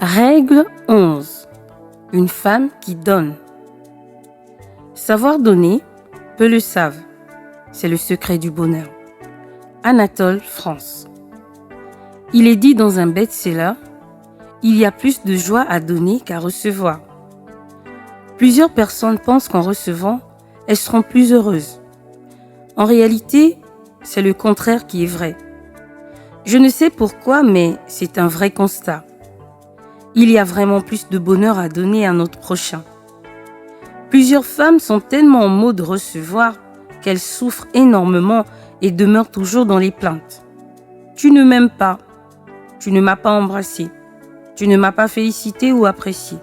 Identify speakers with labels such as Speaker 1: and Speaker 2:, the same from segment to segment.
Speaker 1: Règle 11. Une femme qui donne. Savoir donner, peu le savent. C'est le secret du bonheur. Anatole France. Il est dit dans un best-seller, il y a plus de joie à donner qu'à recevoir. Plusieurs personnes pensent qu'en recevant, elles seront plus heureuses. En réalité, c'est le contraire qui est vrai. Je ne sais pourquoi, mais c'est un vrai constat. Il y a vraiment plus de bonheur à donner à notre prochain. Plusieurs femmes sont tellement en mode recevoir qu'elles souffrent énormément et demeurent toujours dans les plaintes. Tu ne m'aimes pas, tu ne m'as pas embrassé, tu ne m'as pas félicité ou apprécié,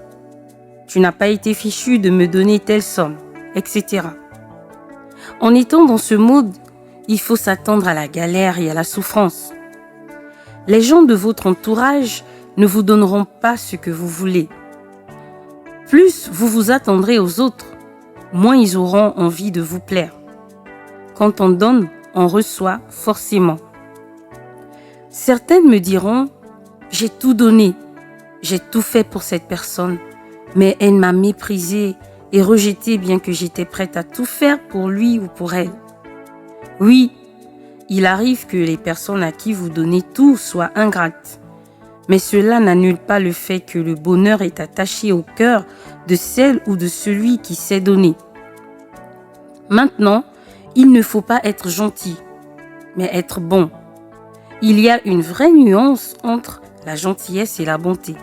Speaker 1: tu n'as pas été fichu de me donner telle somme, etc. En étant dans ce mode, il faut s'attendre à la galère et à la souffrance. Les gens de votre entourage ne vous donneront pas ce que vous voulez. Plus vous vous attendrez aux autres, moins ils auront envie de vous plaire. Quand on donne, on reçoit forcément. Certaines me diront, j'ai tout donné, j'ai tout fait pour cette personne, mais elle m'a méprisée et rejetée bien que j'étais prête à tout faire pour lui ou pour elle. Oui, il arrive que les personnes à qui vous donnez tout soient ingrates. Mais cela n'annule pas le fait que le bonheur est attaché au cœur de celle ou de celui qui sait donner. Maintenant, il ne faut pas être gentil, mais être bon. Il y a une vraie nuance entre la gentillesse et la bonté.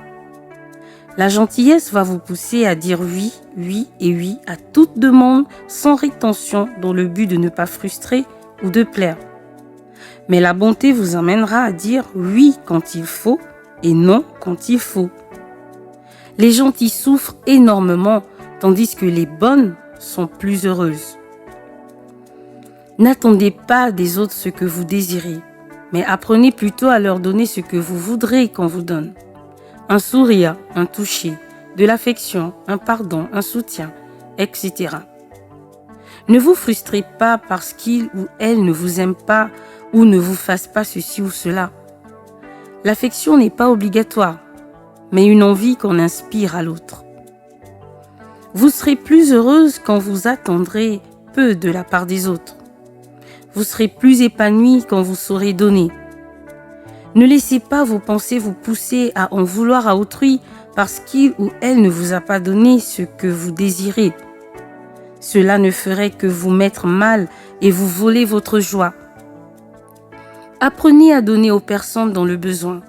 Speaker 1: La gentillesse va vous pousser à dire oui, oui et oui à toute demande sans rétention dans le but de ne pas frustrer ou de plaire. Mais la bonté vous amènera à dire oui quand il faut et non quand il faut. Les gentils souffrent énormément, tandis que les bonnes sont plus heureuses. N'attendez pas des autres ce que vous désirez, mais apprenez plutôt à leur donner ce que vous voudrez qu'on vous donne. Un sourire, un toucher, de l'affection, un pardon, un soutien, etc. Ne vous frustrez pas parce qu'il ou elle ne vous aime pas ou ne vous fasse pas ceci ou cela. L'affection n'est pas obligatoire, mais une envie qu'on inspire à l'autre. Vous serez plus heureuse quand vous attendrez peu de la part des autres. Vous serez plus épanouie quand vous saurez donner. Ne laissez pas vos pensées vous pousser à en vouloir à autrui parce qu'il ou elle ne vous a pas donné ce que vous désirez. Cela ne ferait que vous mettre mal et vous voler votre joie. Apprenez à donner aux personnes dans le besoin,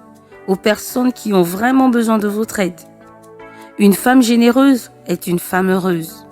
Speaker 1: aux personnes qui ont vraiment besoin de votre aide. Une femme généreuse est une femme heureuse.